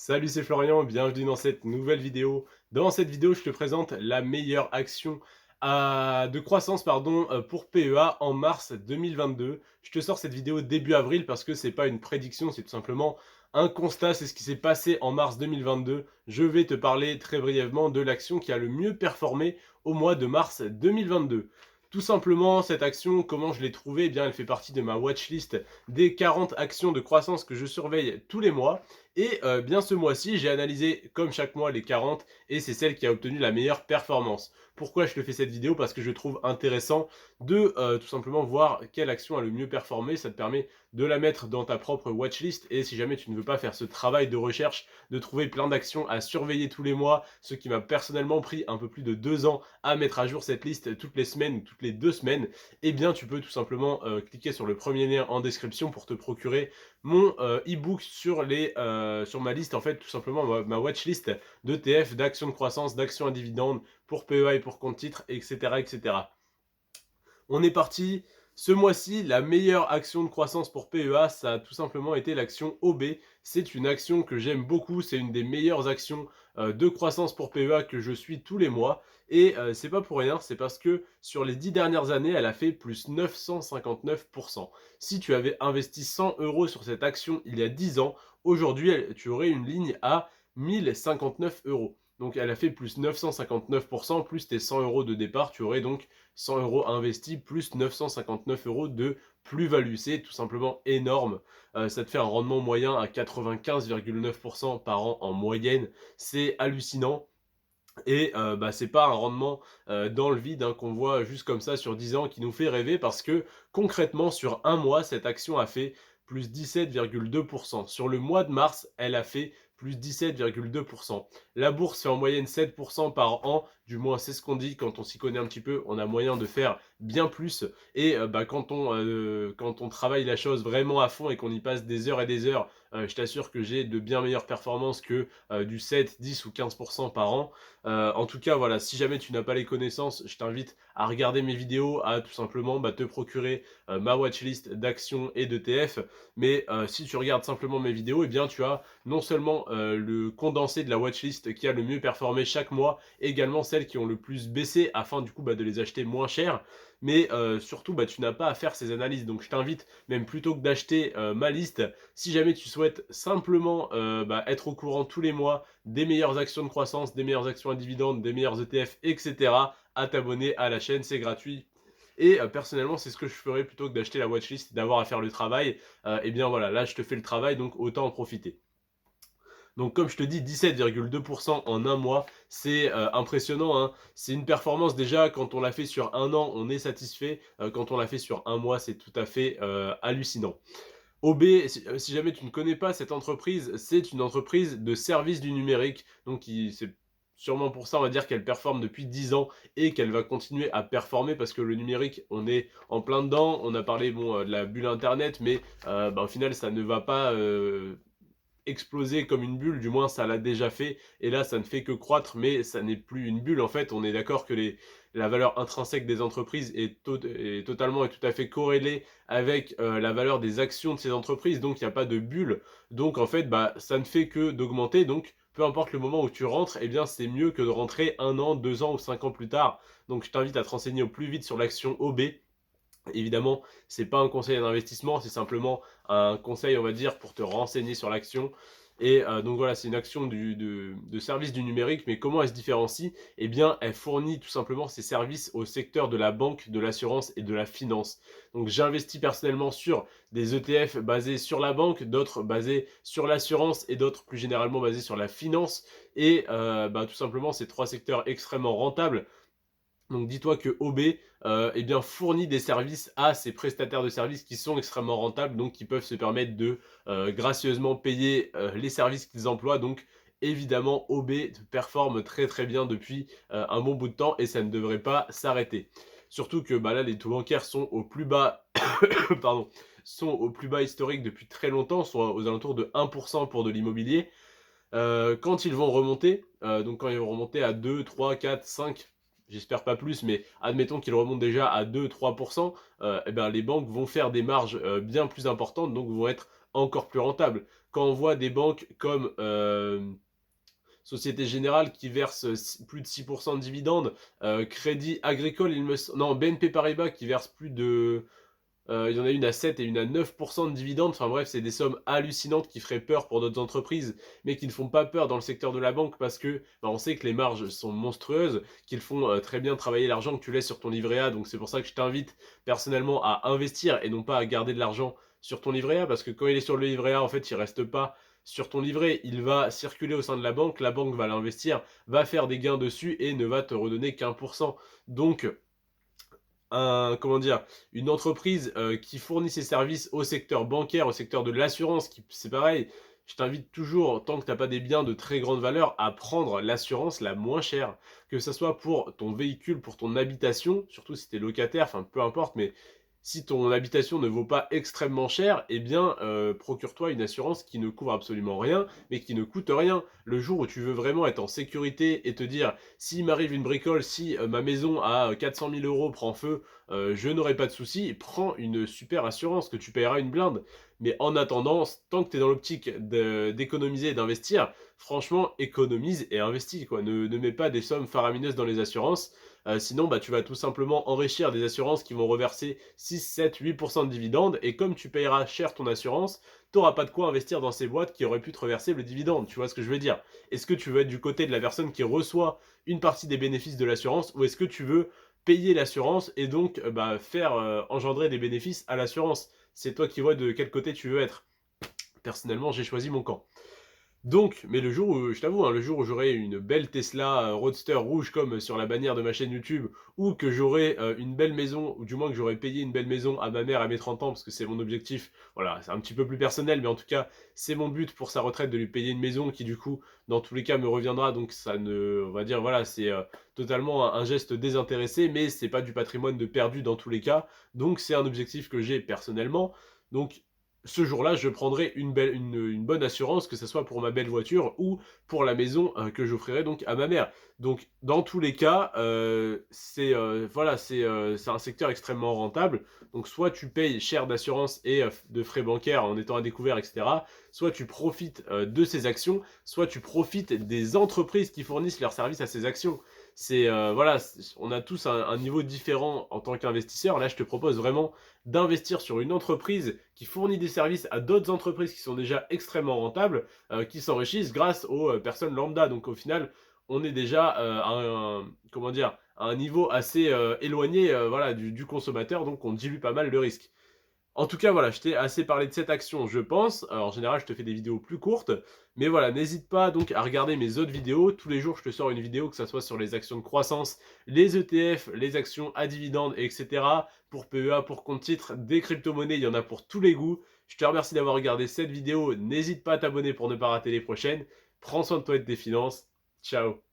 Salut, c'est Florian, bienvenue dans cette nouvelle vidéo. Dans cette vidéo, je te présente la meilleure action de croissance pour PEA en mars 2022. Je te sors cette vidéo début avril parce que c'est pas une prédiction, c'est tout simplement un constat, c'est ce qui s'est passé en mars 2022. Je vais te parler très brièvement de l'action qui a le mieux performé au mois de mars 2022. Tout simplement, cette action, comment je l'ai trouvée? Eh bien, elle fait partie de ma watchlist des 40 actions de croissance que je surveille tous les mois. Et bien ce mois-ci, j'ai analysé comme chaque mois les 40 et c'est celle qui a obtenu la meilleure performance. Pourquoi je te fais cette vidéo? Parce que je trouve intéressant de tout simplement voir quelle action a le mieux performé. Ça te permet de la mettre dans ta propre watchlist et si jamais tu ne veux pas faire ce travail de recherche, de trouver plein d'actions à surveiller tous les mois, ce qui m'a personnellement pris un peu plus de 2 ans à mettre à jour cette liste toutes les semaines ou toutes les 2 semaines, eh bien tu peux tout simplement cliquer sur le premier lien en description pour te procurer mon e-book sur ma liste, en fait, tout simplement ma watchlist d'ETF, d'actions de croissance, d'actions à dividendes pour PEA et pour compte titre, etc., etc. On est parti. Ce mois-ci, la meilleure action de croissance pour PEA, ça a tout simplement été l'action OB. C'est une action que j'aime beaucoup. C'est une des meilleures actions de croissance pour PEA que je suis tous les mois. Et c'est pas pour rien, c'est parce que sur les 10 dernières années, elle a fait plus 959%. Si tu avais investi 100 euros sur cette action il y a 10 ans, aujourd'hui, tu aurais une ligne à 1059 euros. Donc elle a fait plus 959%, plus tes 100 euros de départ, tu aurais donc 100 euros investis plus 959 euros de plus-value. C'est tout simplement énorme. Ça te fait un rendement moyen à 95,9% par an en moyenne. C'est hallucinant. Et c'est pas un rendement dans le vide qu'on voit juste comme ça sur 10 ans qui nous fait rêver parce que concrètement sur un mois, cette action a fait plus 17,2%. Sur le mois de mars, elle a fait plus 17,2%. La bourse fait en moyenne 7% par an, du moins c'est ce qu'on dit quand on s'y connaît un petit peu, on a moyen de faire bien plus. Et quand on travaille la chose vraiment à fond et qu'on y passe des heures et des heures, je t'assure que j'ai de bien meilleures performances que du 7, 10 ou 15% par an. En tout cas, voilà, si jamais tu n'as pas les connaissances, je t'invite à regarder mes vidéos, à tout simplement te procurer ma watchlist d'actions et d'ETF. Mais si tu regardes simplement mes vidéos, eh bien tu as non seulement le condensé de la watchlist qui a le mieux performé chaque mois, également celles qui ont le plus baissé afin du coup de les acheter moins cher. Mais surtout, tu n'as pas à faire ces analyses. Donc je t'invite, même plutôt que d'acheter ma liste, si jamais tu souhaites simplement être au courant tous les mois des meilleures actions de croissance, des meilleures actions à dividendes, des meilleurs ETF, etc., à t'abonner à la chaîne, c'est gratuit. Et personnellement, c'est ce que je ferais plutôt que d'acheter la watchlist et d'avoir à faire le travail. Et bien voilà, là je te fais le travail, donc autant en profiter. Donc comme je te dis, 17,2% en un mois, c'est impressionnant, hein. C'est une performance déjà, quand on l'a fait sur un an, on est satisfait. Quand on l'a fait sur un mois, c'est tout à fait hallucinant. OB, si jamais tu ne connais pas cette entreprise, c'est une entreprise de service du numérique. Donc c'est sûrement pour ça, on va dire qu'elle performe depuis 10 ans et qu'elle va continuer à performer parce que le numérique, on est en plein dedans. On a parlé de la bulle Internet, mais au final, ça ne va pas exploser comme une bulle, du moins ça l'a déjà fait, et là ça ne fait que croître, mais ça n'est plus une bulle en fait. On est d'accord que la valeur intrinsèque des entreprises est totalement et tout à fait corrélée avec la valeur des actions de ces entreprises, donc il n'y a pas de bulle, donc en fait ça ne fait que d'augmenter, donc peu importe le moment où tu rentres, eh bien c'est mieux que de rentrer 1 an, 2 ans ou 5 ans plus tard. Donc je t'invite à te renseigner au plus vite sur l'action OB. Évidemment, c'est pas un conseil d'investissement, c'est simplement un conseil, on va dire, pour te renseigner sur l'action. Et donc voilà, c'est une action de service du numérique, mais comment elle se différencie? Eh bien, elle fournit tout simplement ses services au secteur de la banque, de l'assurance et de la finance. Donc j'investis personnellement sur des ETF basés sur la banque, d'autres basés sur l'assurance et d'autres plus généralement basés sur la finance. Et tout simplement, ces trois secteurs extrêmement rentables. Donc dis-toi que OB eh bien, fournit des services à ses prestataires de services qui sont extrêmement rentables, donc qui peuvent se permettre de gracieusement payer les services qu'ils emploient. Donc évidemment, OB performe très très bien depuis un bon bout de temps et ça ne devrait pas s'arrêter. Surtout que là, les taux bancaires sont au plus bas, pardon, sont au plus bas historique depuis très longtemps, sont aux alentours de 1% pour de l'immobilier. Quand ils vont remonter, donc quand ils vont remonter à 2, 3, 4, 5, j'espère pas plus, mais admettons qu'ils remontent déjà à 2-3%, eh ben, les banques vont faire des marges bien plus importantes, donc vont être encore plus rentables. quand on voit des banques comme Société Générale qui verse plus de 6% de dividendes, Crédit Agricole, non, BNP Paribas qui verse plus de... il y en a une à 7 et une à 9% de dividendes. Enfin bref, c'est des sommes hallucinantes qui feraient peur pour d'autres entreprises, mais qui ne font pas peur dans le secteur de la banque parce que bah, on sait que les marges sont monstrueuses, qu'ils font très bien travailler l'argent que tu laisses sur ton livret A. Donc c'est pour ça que je t'invite personnellement à investir et non pas à garder de l'argent sur ton livret A, parce que quand il est sur le livret A, en fait, il reste pas sur ton livret, il va circuler au sein de la banque va l'investir, va faire des gains dessus et ne va te redonner qu'un pour cent. Donc comment dire, une entreprise qui fournit ses services au secteur bancaire, au secteur de l'assurance, c'est pareil, je t'invite toujours, tant que tu n'as pas des biens de très grande valeur, à prendre l'assurance la moins chère. Que ce soit pour ton véhicule, pour ton habitation, surtout si tu es locataire, enfin peu importe, mais si ton habitation ne vaut pas extrêmement cher, eh bien, procure-toi une assurance qui ne couvre absolument rien, mais qui ne coûte rien. Le jour où tu veux vraiment être en sécurité et te dire, s'il m'arrive une bricole, si ma maison à 400 000 euros prend feu, je n'aurai pas de souci, prends une super assurance que tu payeras une blinde. Mais en attendant, tant que tu es dans l'optique d'économiser et d'investir, franchement, économise et investis, quoi. Ne mets pas des sommes faramineuses dans les assurances. Sinon, bah, tu vas tout simplement enrichir des assurances qui vont reverser 6, 7, 8% de dividendes. Et comme tu payeras cher ton assurance, tu n'auras pas de quoi investir dans ces boîtes qui auraient pu te reverser le dividende. Tu vois ce que je veux dire? Est-ce que tu veux être du côté de la personne qui reçoit une partie des bénéfices de l'assurance, ou est-ce que tu veux payer l'assurance et donc bah, faire engendrer des bénéfices à l'assurance? C'est toi qui vois de quel côté tu veux être. Personnellement, j'ai choisi mon camp. Donc, mais le jour où, je t'avoue, hein, le jour où j'aurai une belle Tesla Roadster rouge comme sur la bannière de ma chaîne YouTube, ou que j'aurai une belle maison, ou du moins que j'aurai payé une belle maison à ma mère à mes 30 ans, parce que c'est mon objectif, voilà, c'est un petit peu plus personnel, mais en tout cas, c'est mon but pour sa retraite de lui payer une maison qui, du coup, dans tous les cas, me reviendra, donc ça ne, on va dire, voilà, c'est totalement un geste désintéressé, mais c'est pas du patrimoine de perdu dans tous les cas, donc c'est un objectif que j'ai personnellement, donc ce jour-là, je prendrai une bonne assurance, que ce soit pour ma belle voiture ou pour la maison que j'offrirai donc à ma mère. Donc, dans tous les cas, voilà, c'est un secteur extrêmement rentable. Donc, soit tu payes cher d'assurance et de frais bancaires en étant à découvert, etc. Soit tu profites de ces actions, soit tu profites des entreprises qui fournissent leurs services à ces actions. Voilà, on a tous un niveau différent en tant qu'investisseur. Là, je te propose vraiment d'investir sur une entreprise qui fournit des services à d'autres entreprises qui sont déjà extrêmement rentables, qui s'enrichissent grâce aux personnes lambda. Donc au final, on est déjà comment dire, à un niveau assez éloigné voilà, du consommateur, donc on dilue pas mal le risque. En tout cas, voilà, je t'ai assez parlé de cette action, je pense. En général, je te fais des vidéos plus courtes. Mais voilà, n'hésite pas donc à regarder mes autres vidéos. Tous les jours, je te sors une vidéo, que ce soit sur les actions de croissance, les ETF, les actions à dividendes, etc. Pour PEA, pour compte titre, des crypto-monnaies, il y en a pour tous les goûts. Je te remercie d'avoir regardé cette vidéo. N'hésite pas à t'abonner pour ne pas rater les prochaines. Prends soin de toi et de tes finances. Ciao.